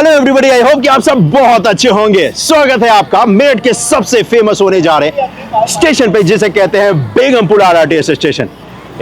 Hello everybody, I hope कि आप सब बहुत अच्छे होंगे। स्वागत है आपका मेरठ के सबसे फेमस होने जा रहे स्टेशन पे, जिसे कहते हैं बेगमपुर आरआरटीएस स्टेशन।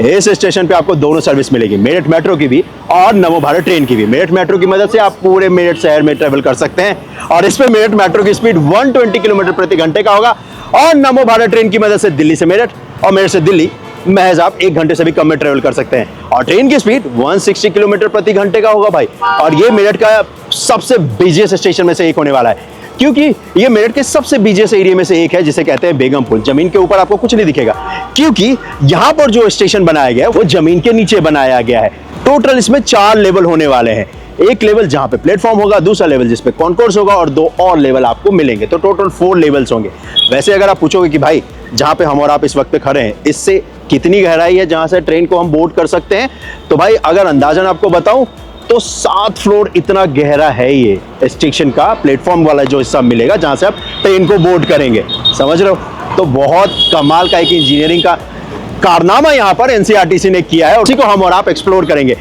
इस स्टेशन पे आपको दोनों सर्विस मिलेगी, मेरठ मेट्रो की भी और नमो भारत ट्रेन की भी। मेरठ मेट्रो की मदद से आप पूरे मेरठ शहर में ट्रेवल कर सकते हैं और इस पे मेरठ मेट्रो की स्पीड 120 किलोमीटर प्रति घंटे का होगा और नमो भारत ट्रेन की मदद से दिल्ली से मेरठ और मेरठ से दिल्ली महज आप 1 घंटे से भी कम में ट्रेवल कर सकते हैं और ट्रेन की स्पीड 160 किलोमीटर प्रति घंटे का होगा भाई। और ये मेरठ का सबसे बिजिएस्ट स्टेशन में से एक होने वाला है, क्योंकि ये मेरठ के सबसे बिजिएस्ट एरिया में से एक है, जिसे कहते हैं बेगमपुर। जमीन के ऊपर आपको कुछ नहीं दिखेगा, क्योंकि यहाँ पर जो स्टेशन बनाया गया है वो जमीन के नीचे बनाया गया है। टोटल इसमें 4 लेवल होने वाले हैं। एक लेवल जहां पे प्लेटफॉर्म होगा, दूसरा लेवल जिसपे कॉन्कोर्स होगा और 2 और लेवल आपको मिलेंगे, तो टोटल 4 लेवल्स होंगे। वैसे अगर आप पूछोगे कि भाई जहां पे हम और आप इस वक्त पे खड़े हैं, इससे कितनी गहराई है जहां से ट्रेन को हम बोर्ड कर सकते हैं, तो भाई अगर अंदाजन आपको बताऊं तो 7 फ्लोर इतना गहरा है ये स्टेशन का प्लेटफॉर्म वाला जो हिस्सा मिलेगा जहां से आप ट्रेन को बोर्ड करेंगे। समझ रहे हो? तो बहुत कमाल का एक इंजीनियरिंग का कारनामा यहाँ पर एनसीईआरटी ने किया है और उसी को हम और आप एक्सप्लोर करेंगे,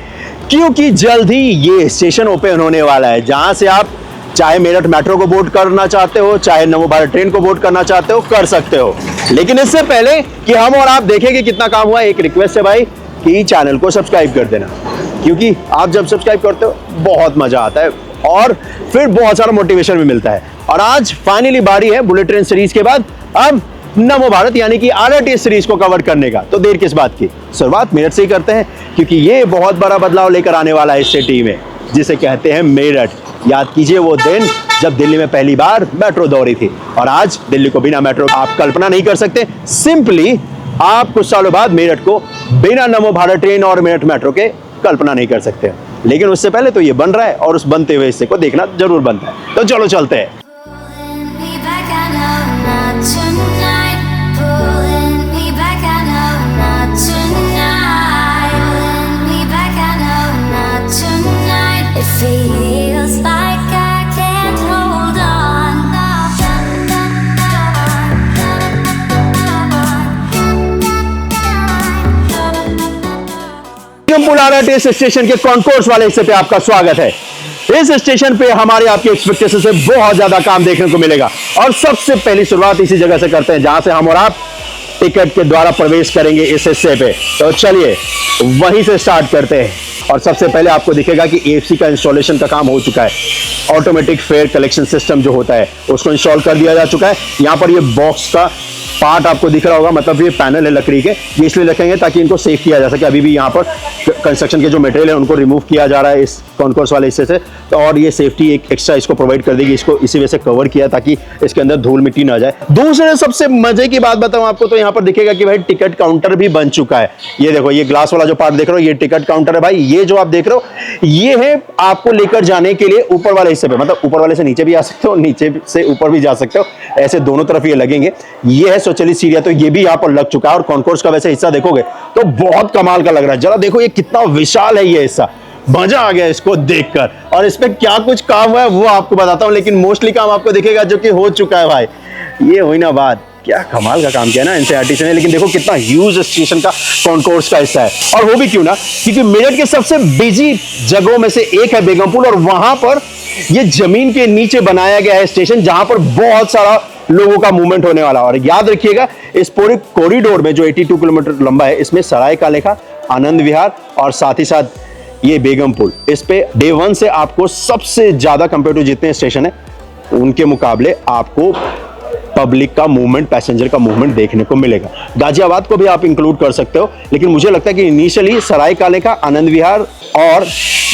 क्योंकि जल्द ही ये स्टेशन ओपन होने वाला है जहां से आप चाहे मेरठ मेट्रो को बोर्ड करना चाहते हो, चाहे नमो भारत ट्रेन को बोर्ड करना चाहते हो, कर सकते हो। लेकिन इससे पहले कि हम और आप देखेंगे कितना काम हुआ, एक रिक्वेस्ट है भाई कि चैनल को सब्सक्राइब कर देना, क्योंकि आप जब सब्सक्राइब करते हो बहुत मजा आता है और फिर बहुत सारा मोटिवेशन भी मिलता है। और आज फाइनली बारी है बुलेट ट्रेन सीरीज के बाद अब नमो भारत यानी कि आरआरटीएस सीरीज को कवर करने का। तो देर किस बात की, शुरुआत मेरठ से ही करते हैं, क्योंकि ये बहुत बड़ा बदलाव लेकर आने वाला है इस सिटी में, जिसे कहते हैं मेरठ। याद कीजिए वो दिन जब दिल्ली में पहली बार मेट्रो दौड़ी थी, और आज दिल्ली को बिना मेट्रो आप कल्पना नहीं कर सकते। सिंपली आप कुछ सालों बाद मेरठ को बिना नमो भारत ट्रेन और मेरठ मेट्रो के कल्पना नहीं कर सकते। लेकिन उससे पहले तो ये बन रहा है और उस बनते हुए हिस्से को देखना जरूर बनता है। तो चलो चलते हैं। बेगमपुर आरआरटीएस स्टेशन के कॉन्कोर्स वाले हिस्से पे आपका स्वागत है। इस स्टेशन पे हमारे आपके एक्सपेक्टेशन से बहुत ज्यादा काम देखने को मिलेगा और सबसे पहली शुरुआत इसी जगह से करते हैं जहां से हम और आप टिकट के द्वारा प्रवेश करेंगे इस हिस्से पे। तो चलिए वहीं से स्टार्ट करते हैं। और सबसे पहले आपको दिखेगा कि एएफसी का इंस्टॉलेशन का काम हो चुका है। ऑटोमेटिक फेयर कलेक्शन सिस्टम जो होता है उसको इंस्टॉल कर दिया जा चुका है। यहाँ पर ये बॉक्स का पार्ट आपको दिख रहा होगा, मतलब ये पैनल है लकड़ी के, ये इसलिए रखेंगे ताकि इनको सेफ किया जा सके। अभी भी यहाँ पर कंस्ट्रक्शन के जो मटेरियल है उनको रिमूव किया जा रहा है इस कॉन्कोर्स वाले हिस्से से, तो और ये सेफ्टी एक एक्स्ट्रा इसको प्रोवाइड कर देगी। इसको इसी वजह से कवर किया ताकि इसके अंदर धूल मिट्टी ना जाए। दूसरे सबसे मजे की बात बताऊं आपको, तो यहाँ पर दिखेगा कि भाई टिकट काउंटर भी बन चुका है। ये देखो, ये ग्लास वाला जो पार्ट देख रहे हो ये टिकट काउंटर है भाई। ये जो आप देख रहे हो ये है आपको लेकर जाने के लिए ऊपर वाले हिस्से पे, मतलब ऊपर वाले से नीचे भी आ सकते हो, नीचे से ऊपर भी जा सकते हो, ऐसे दोनों तरफ ये लगेंगे। ये है स्वचालित सीढ़ियां, तो ये भी यहाँ पर लग चुका है। और कॉन्कोर्स का वैसे हिस्सा देखोगे तो बहुत कमाल का लग रहा है। जरा देखो ये कितना विशाल है ये हिस्सा, मजा आ गया इसको देखकर। और इस पे क्या कुछ काम हुआ है वो आपको बताता हूँ, लेकिन मोस्टली काम आपको दिखेगा जो कि हो चुका है भाई। ये हुई ना बात, क्या कमाल का काम किया ना एनसीईआरटी ने। लेकिन देखो कितना ह्यूज स्टेशन का कॉन्कोर्स का हिस्सा है, और वो भी क्यों ना, क्योंकि मेरठ के सबसे बिजी जगहों में से एक है बेगमपुर, और वहां पर ये जमीन के नीचे बनाया गया है स्टेशन, जहां पर बहुत सारा लोगों का मूवमेंट होने वाला। और याद रखिएगा इस पूरे कॉरिडोर में जो 82 किलोमीटर लंबा है, इसमें सराय का लेखा, आनंद विहार और साथ ही साथ ये बेगमपुर, इस पे डे 1 से आपको सबसे ज्यादा कंपेयर टू जितने स्टेशन है उनके मुकाबले आपको पब्लिक का मूवमेंट, पैसेंजर का मूवमेंट देखने को मिलेगा। गाजियाबाद को भी आप इंक्लूड कर सकते हो, लेकिन मुझे लगता है कि इनिशियली सराय काले का, आनंद विहार और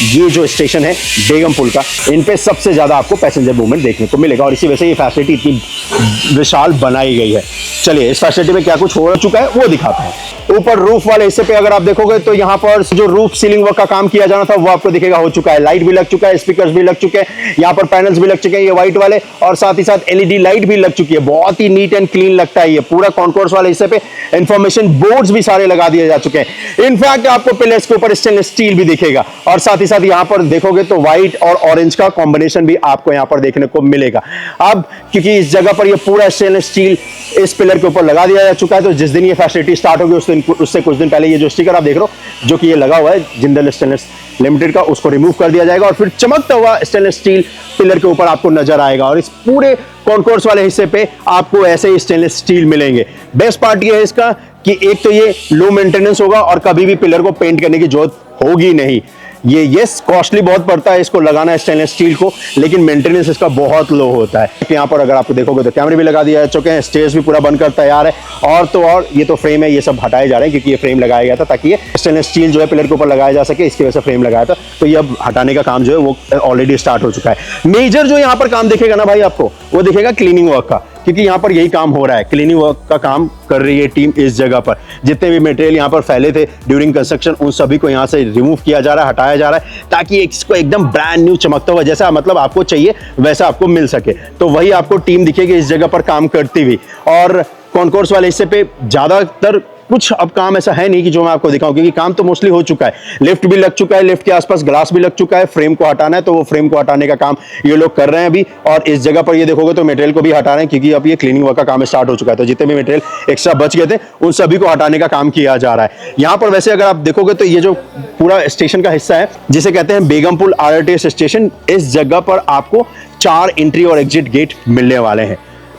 ये जो स्टेशन है बेगमपुर का, इन पे सबसे ज्यादा आपको पैसेंजर मूवमेंट देखने को मिलेगा। और इसी वजह से ये फैसिलिटी इतनी विशाल बनाई गई है। चलिए इस फैसिलिटी में क्या कुछ हो चुका है वो दिखाते हैं। ऊपर रूफ वाले हिस्से पे अगर आप देखोगे तो यहाँ पर जो रूफ सीलिंग वर्क का काम किया जाना था वो आपको दिखेगा हो चुका है। लाइट भी लग चुका है, स्पीकर्स भी लग चुके हैं, यहाँ पर पैनल्स भी लग चुके हैं ये व्हाइट वाले, और साथ ही साथ एलईडी लाइट भी लग चुकी है। बहुत ही नीट एंड क्लीन लगता है ये पूरा कॉन्कोर्स वाले हिस्से पे। इंफॉर्मेशन बोर्ड्स भी सारे लगा दिए जा चुके हैं। इनफैक्ट आपको पिलर्स के ऊपर स्टेनलेस स्टील भी दिखेगा, और साथ ही साथ यहाँ पर देखोगे तो व्हाइट और ऑरेंज का कॉम्बिनेशन भी आपको यहाँ पर देखने को मिलेगा। अब क्योंकि इस जगह पर ये पूरा स्टेनलेस स्टील इस पिलर के ऊपर लगा दिया जा चुका है, तो जिस दिन ये फैसिलिटी स्टार्ट होगी उस दिन, उससे कुछ दिन पहले ये जो स्टिकर आप देख रहे हो जो कि ये लगा हुआ है जिंदल स्टेनलेस लिमिटेड का, उसको रिमूव कर दिया जाएगा और फिर चमकता हुआ स्टेनलेस स्टील पिलर के ऊपर आपको नजर आएगा। और इस पूरे कॉन्कोर्स वाले हिस्से पे आपको ऐसे ही स्टेनलेस स्टील मिलेंगे। बेस्ट पार्ट ये है इसका कि एक तो ये लो मेंटेनेंस होगा और कभी भी पिलर को पेंट करने की जरूरत होगी नहीं। ये यस कॉस्टली बहुत पड़ता है इसको लगाना स्टेनलेस स्टील को, लेकिन मेंटेनेंस इसका बहुत लो होता है। यहाँ पर अगर आप देखोगे तो कैमरे भी लगा दिया जा चुके हैं, स्टेयर्स भी पूरा बनकर तैयार है। और तो और ये तो फ्रेम है, ये सब हटाए जा रहे हैं क्योंकि ये फ्रेम लगाया गया था ताकि ये स्टेनलेस स्टील जो है पिलर के ऊपर लगाया जा सके, इसकी वजह से फ्रेम लगाया था। तो ये अब हटाने का काम जो है वो ऑलरेडी स्टार्ट हो चुका है। मेजर जो यहाँ पर काम दिखेगा ना भाई आपको, वो दिखेगा क्लीनिंग वर्क का, क्योंकि यहाँ पर यही काम हो रहा है, क्लीनिंग वर्क का काम कर रही है टीम इस जगह पर। जितने भी मटेरियल यहाँ पर फैले थे ड्यूरिंग कंस्ट्रक्शन, उन सभी को यहाँ से रिमूव किया जा रहा है, हटाया जा रहा है, ताकि इसको एकदम ब्रांड न्यू चमकता हुआ जैसा मतलब आपको चाहिए वैसा आपको मिल सके। तो वही आपको टीम दिखेगी इस जगह पर काम करती हुई। और कॉन्कोर्स वाले हिस्से पे ज्यादातर कुछ अब काम ऐसा है नहीं कि जो मैं आपको दिखाऊं, क्योंकि काम तो मोस्टली हो चुका है। लिफ्ट भी लग चुका है, लिफ्ट के आसपास ग्लास भी लग चुका है, फ्रेम को हटाना है तो वो फ्रेम को हटाने का काम ये लोग कर रहे हैं अभी। और इस जगह पर ये देखोगे तो मटेरियल को भी हटा रहे हैं, क्योंकि अब ये क्लीनिंग वर्क का काम स्टार्ट हो चुका है। तो जितने भी मटेरियल एक्स्ट्रा बच गए थे उन सभी को हटाने का काम किया जा रहा है। यहाँ पर वैसे अगर आप देखोगे तो ये जो पूरा स्टेशन का हिस्सा है जिसे कहते हैं बेगमपुल आरटीएस स्टेशन, इस जगह पर आपको 4 एंट्री और एग्जिट गेट मिलने वाले हैं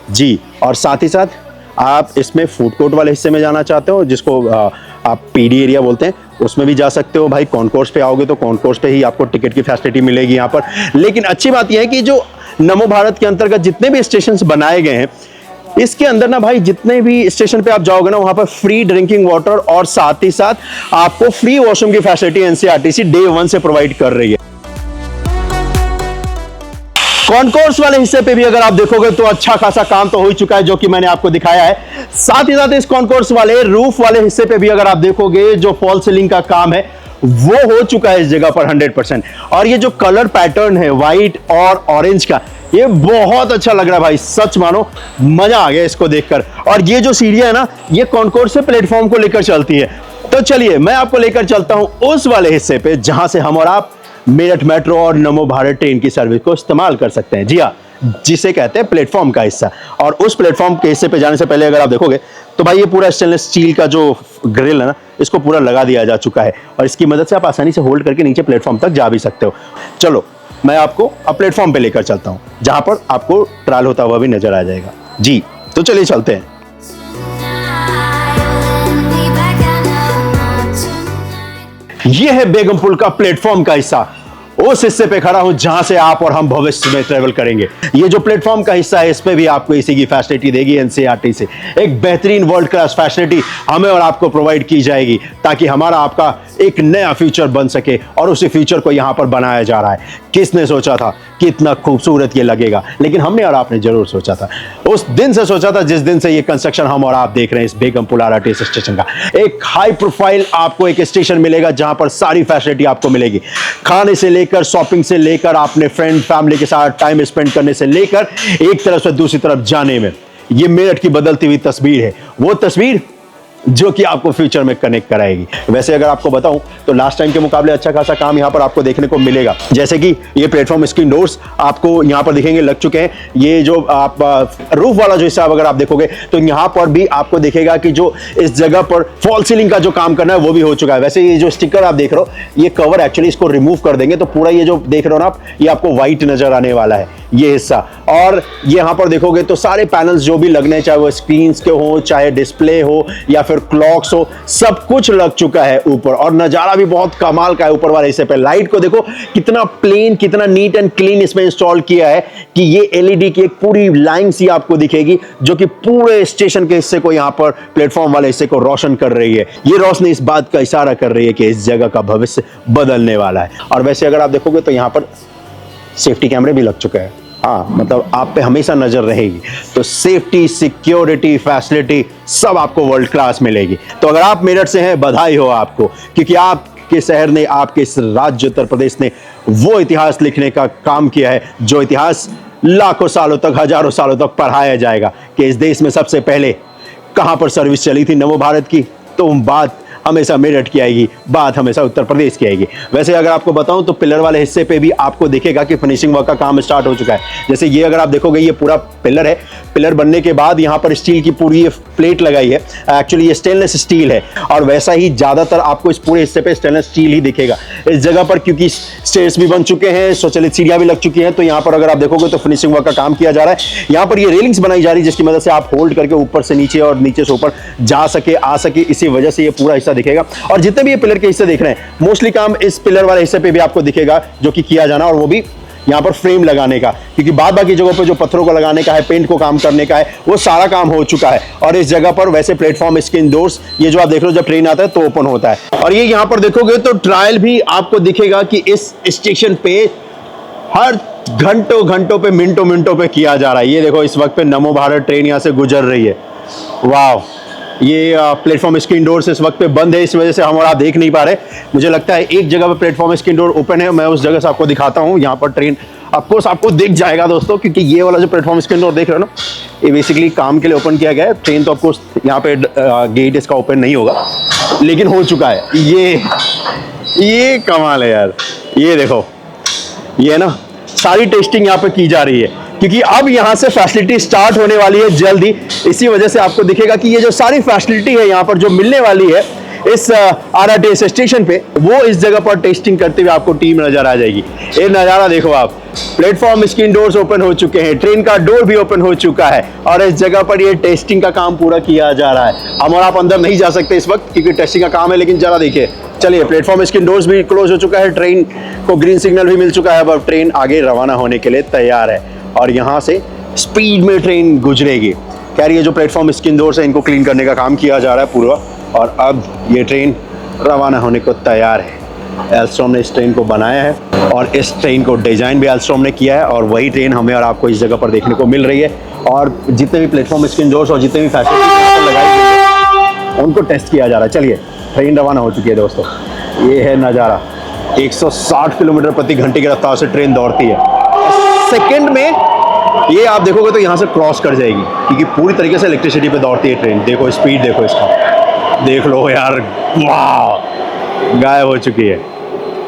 जी। और साथ ही साथ आप इसमें फूड कोर्ट वाले हिस्से में जाना चाहते हो, जिसको आप पीडी एरिया बोलते हैं, उसमें भी जा सकते हो भाई। कॉन्कोर्स पे आओगे तो कॉन्कोर्स पे ही आपको टिकट की फैसिलिटी मिलेगी यहाँ पर। लेकिन अच्छी बात यह है कि जो नमो भारत के अंतर्गत जितने भी स्टेशन बनाए गए हैं, इसके अंदर ना भाई जितने भी स्टेशन पे आप जाओगे ना, वहां पर फ्री ड्रिंकिंग वाटर और साथ ही साथ आपको फ्री वॉशरूम की फैसिलिटी एनसीआरटीसी डे 1 से प्रोवाइड कर रही है। कॉन्कोर्स वाले हिस्से पे भी अगर आप देखोगे तो अच्छा खासा काम तो हो ही चुका है, जो कि मैंने आपको दिखाया है। साथ ही साथ इस कॉन्कोर्स वाले रूफ वाले हिस्से पे भी अगर आप देखोगे, जो फॉल सीलिंग का काम है वो हो चुका है इस जगह पर 100%। और ये जो कलर पैटर्न है व्हाइट और ऑरेंज का, ये बहुत अच्छा लग रहा है भाई, सच मानो मजा आ गया इसको देखकर। और ये जो सीढ़ियां है ना, ये कॉन्कोर्स से प्लेटफॉर्म को लेकर चलती है। तो चलिए मैं आपको लेकर चलता हूं उस वाले हिस्से पे जहां से हम और आप मेरठ मेट्रो और नमो भारत ट्रेन की सर्विस को इस्तेमाल कर सकते हैं। जी हाँ, जिसे कहते हैं प्लेटफॉर्म का हिस्सा। और उस प्लेटफॉर्म के हिस्से पे जाने से पहले अगर आप देखोगे तो भाई ये पूरा स्टेनलेस स्टील का जो ग्रिल है ना, इसको पूरा लगा दिया जा चुका है और इसकी मदद से आप आसानी से होल्ड करके नीचे प्लेटफॉर्म तक जा भी सकते हो। चलो मैं आपको अब प्लेटफॉर्म पे लेकर चलता हूं, जहां पर आपको ट्रायल होता हुआ भी नजर आ जाएगा। जी तो चलिए चलते हैं। यह है बेगमपुल का प्लेटफॉर्म का हिस्सा। उस हिस्से पे खड़ा हूं जहां से आप और हम भविष्य में ट्रेवल करेंगे। ये जो प्लेटफॉर्म का हिस्सा है, इस पे भी आपको इसी की फैसिलिटी देगी एनसीईआरटी से। एक बेहतरीन वर्ल्ड क्लास फैसिलिटी हमें और आपको प्रोवाइड की जाएगी, ताकि हमारा आपका एक नया फ्यूचर बन सके। और उसी फ्यूचर को यहां पर बनाया जा रहा है। किसने सोचा था कितना खूबसूरत ये लगेगा, लेकिन हमने और आपने जरूर सोचा था। उस दिन से सोचा था जिस दिन से ये कंस्ट्रक्शन हम और आप देख रहे हैं इस बेगमपुल आरटीएस स्टेशन का। एक हाई प्रोफाइल आपको एक स्टेशन मिलेगा जहां पर सारी फैसिलिटी आपको मिलेगी, खाने से लेकर शॉपिंग से लेकर अपने फ्रेंड फैमिली के साथ टाइम स्पेंड करने से लेकर एक तरफ से दूसरी तरफ जाने में। ये मेरठ की बदलती हुई तस्वीर है, वो तस्वीर जो कि आपको फ्यूचर में कनेक्ट कराएगी। वैसे अगर आपको बताऊं तो लास्ट टाइम के मुकाबले अच्छा खासा काम यहां पर आपको देखने को मिलेगा। जैसे कि ये प्लेटफॉर्म स्क्रीन डोर्स आपको यहां पर दिखेंगे लग चुके हैं। ये जो आप रूफ वाला जो हिस्सा अगर आप देखोगे तो यहां पर भी आपको दिखेगा कि जो इस जगह पर फॉल सीलिंग का जो काम करना है वो भी हो चुका है। वैसे ये जो स्टिकर आप देख रहे हो, ये कवर एक्चुअली इसको रिमूव कर देंगे तो पूरा ये जो देख रहे हो ना आप, ये आपको व्हाइट नजर आने वाला है ये हिस्सा। और ये यहां पर देखोगे तो सारे पैनल्स जो भी लगने, चाहे वो स्क्रीन के हो, चाहे डिस्प्ले हो या फिर क्लॉक्स हो, सब कुछ लग चुका है ऊपर। और नजारा भी बहुत कमाल का है ऊपर वाले हिस्से पे। लाइट को देखो कितना प्लेन, कितना नीट एंड क्लीन इसमें इंस्टॉल किया है कि ये एलईडी की एक पूरी लाइन सी आपको दिखेगी, जो कि पूरे स्टेशन के हिस्से को, यहां पर प्लेटफॉर्म वाले हिस्से को रोशन कर रही है। ये रोशनी इस बात का इशारा कर रही है कि इस जगह का भविष्य बदलने वाला है। और वैसे अगर आप देखोगे तो यहां पर सेफ्टी कैमरे भी लग चुके हैं। हाँ, मतलब आप पे हमेशा नजर रहेगी। तो सेफ्टी, सिक्योरिटी, फैसिलिटी सब आपको वर्ल्ड क्लास मिलेगी। तो अगर आप मेरठ से हैं, बधाई हो आपको, क्योंकि आपके शहर ने, आपके इस राज्य उत्तर प्रदेश ने वो इतिहास लिखने का काम किया है जो इतिहास लाखों सालों तक, हजारों सालों तक पढ़ाया जाएगा कि इस देश में सबसे पहले कहां पर सर्विस चली थी नमो भारत की। तो बात हमेशा मेरठ की आएगी, बात हमेशा उत्तर प्रदेश की आएगी। वैसे अगर आपको बताऊं तो पिलर वाले हिस्से पे भी आपको दिखेगा कि फिनिशिंग वर्क का काम स्टार्ट हो चुका है। जैसे ये अगर आप देखोगे ये पूरा पिलर है, पिलर बनने के बाद यहाँ पर स्टील की पूरी ये प्लेट लगाई है, एक्चुअली ये स्टेनलेस स्टील है और वैसा ही ज्यादातर आपको इस पूरे हिस्से पे स्टेनलेस स्टील ही दिखेगा इस जगह पर, क्योंकि स्टेयर्स भी बन चुके हैं, स्वचालित सीढ़ियां भी लग चुकी हैं। तो यहाँ पर अगर आप देखोगे तो फिनिशिंग वर्क का काम किया जा रहा है। यहाँ पर ये रेलिंग्स बनाई जा रही है जिसकी मदद से आप होल्ड करके ऊपर से नीचे और नीचे से ऊपर जा सके, आ सके, इसी वजह से ये पूरा हिस्सा दिखेगा। और जितने भी ये पिलर के हिस्से देख रहे हैं मोस्टली काम इस पिलर वाले हिस्से पे भी आपको दिखेगा जो कि किया जाना, और वो भी यहाँ पर फ्रेम लगाने का, क्योंकि बाद बाकी जगहों पे जो पत्थरों को लगाने का है, पेंट को काम करने का है, वो सारा काम हो चुका है। और इस जगह पर वैसे प्लेटफॉर्म स्क्रीन डोर्स ये जो आप देख रहे हो जब ट्रेन आता है तो ओपन होता है। और ये यहाँ पर देखोगे तो ट्रायल भी आपको दिखेगा कि इस स्टेशन पे हर घंटों पे मिनटों पे किया जा रहा है। ये देखो इस वक्त पे नमो भारत ट्रेन यहाँ से गुजर रही है। वाह, ये प्लेटफॉर्म स्क्रीन डोर इस वक्त पे बंद है, इस वजह से हम और आप देख नहीं पा रहे। मुझे लगता है एक जगह पे प्लेटफॉर्म स्क्रीन डोर ओपन है, मैं उस जगह से आपको दिखाता हूँ। यहाँ पर ट्रेन ऑफकोर्स आपको दिख जाएगा दोस्तों, क्योंकि ये वाला जो प्लेटफॉर्म स्क्रीन डोर देख रहे हो ना, ये बेसिकली काम के लिए ओपन किया गया है। ट्रेन तो ऑफकोर्स यहाँ पे गेट इसका ओपन नहीं होगा, लेकिन हो चुका है। ये कमाल है यार। ये देखो, ये ना सारी टेस्टिंग यहाँ पे की जा रही है, क्योंकि अब यहाँ से फैसिलिटी स्टार्ट होने वाली है जल्द ही। इसी वजह से आपको दिखेगा कि ये जो सारी फैसिलिटी है यहाँ पर जो मिलने वाली है इस आरआरटीएस स्टेशन पे, वो इस जगह पर टेस्टिंग करते हुए आपको टीम नजर आ जाएगी। ये नज़ारा देखो आप, प्लेटफॉर्म स्क्रीन डोर्स ओपन हो चुके हैं, ट्रेन का डोर भी ओपन हो चुका है और इस जगह पर ये टेस्टिंग का काम पूरा किया जा रहा है। हम और आप अंदर नहीं जा सकते इस वक्त क्योंकि टेस्टिंग का काम है, लेकिन जरा देखिए। चलिए, प्लेटफॉर्म स्क्रीन डोर्स भी क्लोज हो चुका है, ट्रेन को ग्रीन सिग्नल भी मिल चुका है, अब ट्रेन आगे रवाना होने के लिए तैयार है और यहाँ से स्पीड में ट्रेन गुजरेगी। कह रही है जो प्लेटफॉर्म स्क्रीन डोर्स है इनको क्लीन करने का काम किया जा रहा है पूरा, और अब ये ट्रेन रवाना होने को तैयार है। एल्स्ट्रॉम ने इस ट्रेन को बनाया है और इस ट्रेन को डिजाइन भी एल्स्ट्रॉम ने किया है और वही ट्रेन हमें और आपको इस जगह पर देखने को मिल रही है। और जितने भी प्लेटफॉर्म स्क्रीन डोर्स और जितने भी फैसिलिटी लगाई गई है उनको टेस्ट किया जा रहा है। चलिए, ट्रेन रवाना हो चुकी है दोस्तों। ये है नज़ारा, 160 किलोमीटर प्रति घंटे की रफ्तार से ट्रेन दौड़ती है। सेकेंड में ये आप देखोगे तो यहाँ से क्रॉस कर जाएगी, क्योंकि पूरी तरीके से इलेक्ट्रिसिटी पे दौड़ती है ट्रेन। देखो स्पीड, देखो इसका, देख लो यार, वाह, गायब हो चुकी है।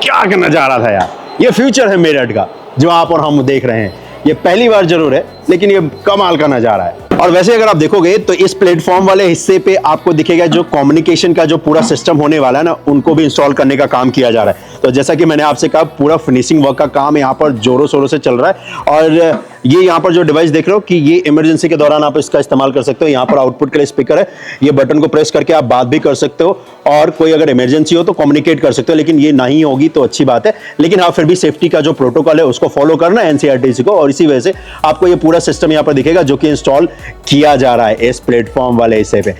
क्या नज़ारा था यार। ये फ्यूचर है मेरठ का जो आप और हम देख रहे हैं। ये पहली बार जरूर है, लेकिन ये कमाल का नज़ारा है। और वैसे अगर आप देखोगे तो इस प्लेटफॉर्म वाले हिस्से पे आपको दिखेगा जो कम्युनिकेशन का जो पूरा सिस्टम होने वाला है ना, उनको भी इंस्टॉल करने का काम किया जा रहा है। तो जैसा कि मैंने आपसे कहा, पूरा फिनिशिंग वर्क का काम यहाँ पर जोरों शोरों से चल रहा है। और ये यहाँ पर जो डिवाइस देख रहे हो कि ये इमरजेंसी के दौरान आप इसका इस्तेमाल कर सकते हो। यहाँ पर आउटपुट के लिए स्पीकर है, ये बटन को प्रेस करके आप बात भी कर सकते हो और कोई अगर इमरजेंसी हो तो कम्युनिकेट कर सकते हो। लेकिन ये नहीं होगी तो अच्छी बात है, लेकिन हाँ फिर भी सेफ्टी का जो प्रोटोकॉल है उसको फॉलो करना है एनसीईआरटी को, और इसी वजह से आपको ये पूरा सिस्टम यहाँ पर दिखेगा जो कि इंस्टॉल किया जा रहा है इस प्लेटफॉर्म वाले हिस्से पे।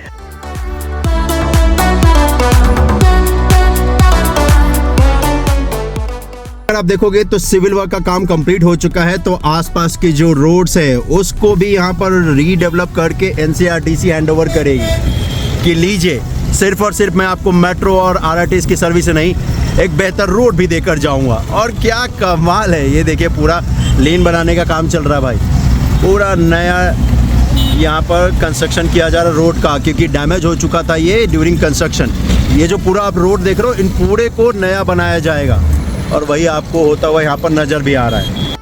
अगर आप देखोगे तो सिविल वर्क का काम कंप्लीट हो चुका है, तो आसपास की जो रोड्स है उसको भी यहाँ पर रीडेवलप करके एनसीईआरटी हैंडओवर करेगी कि लीजिए, सिर्फ और सिर्फ मैं आपको मेट्रो और आरआरटीएस की सर्विस नहीं, एक बेहतर रोड भी देकर जाऊंगा। और क्या कमाल है, ये देखिए पूरा लेन बनाने का काम चल रहा है भाई, पूरा नया यहाँ पर कंस्ट्रक्शन किया जा रहा है रोड का, क्योंकि डैमेज हो चुका था ये ड्यूरिंग कंस्ट्रक्शन। ये जो पूरा आप रोड देख रहे हो, इन पूरे को नया बनाया जाएगा और वही आपको होता हुआ यहाँ पर नजर भी आ रहा है।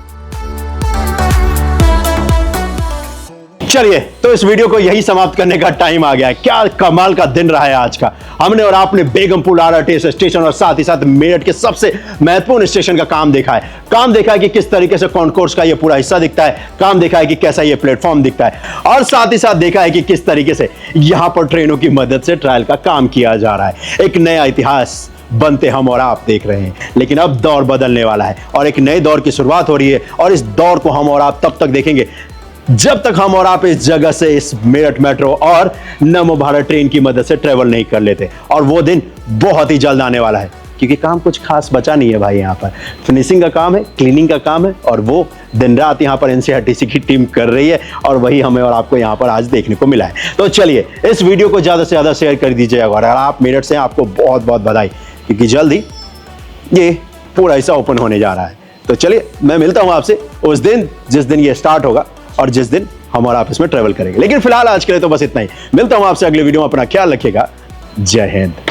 चलिए, तो इस वीडियो को यही समाप्त करने का टाइम आ गया है। क्या कमाल का दिन रहा है आज का। हमने और आपने बेगमपुर आरआरटीएस स्टेशन और साथ ही साथ मेरठ के सबसे महत्वपूर्ण स्टेशन का काम देखा है। काम देखा है कि किस तरीके से कॉन्कोर्स का ये पूरा हिस्सा दिखता है, काम देखा है कि कैसा ये प्लेटफॉर्म दिखता है, और साथ ही साथ देखा है कि किस तरीके से यहाँ पर ट्रेनों की मदद से ट्रायल का काम किया जा रहा है। एक नया इतिहास बनते हम और आप देख रहे हैं, लेकिन अब दौर बदलने वाला है और एक नए दौर की शुरुआत हो रही है। और इस दौर को हम और आप तब तक देखेंगे जब तक हम और आप इस जगह से इस मेरठ मेट्रो और नमो भारत ट्रेन की मदद से ट्रेवल नहीं कर लेते। और वो दिन बहुत ही जल्द आने वाला है, क्योंकि काम कुछ खास बचा नहीं है भाई। यहाँ पर फिनिशिंग का काम है, क्लीनिंग का काम है, और वो दिन रात यहाँ पर एनसीईआरटी की टीम कर रही है, और वही हमें और आपको यहाँ पर आज देखने को मिला है। तो चलिए, इस वीडियो को ज्यादा से ज्यादा शेयर कर दीजिएगा, और आप मेरठ से आपको बहुत बहुत बधाई, क्योंकि जल्द ही ये पूरा हिस्सा ओपन होने जा रहा है। तो चलिए, मैं मिलता हूं आपसे उस दिन जिस दिन ये स्टार्ट होगा और जिस दिन हम और आप इसमें ट्रेवल करेंगे। लेकिन फिलहाल आज के लिए तो बस इतना ही। मिलता हूं आपसे अगले वीडियो में। अपना ख्याल रखिएगा। जय हिंद।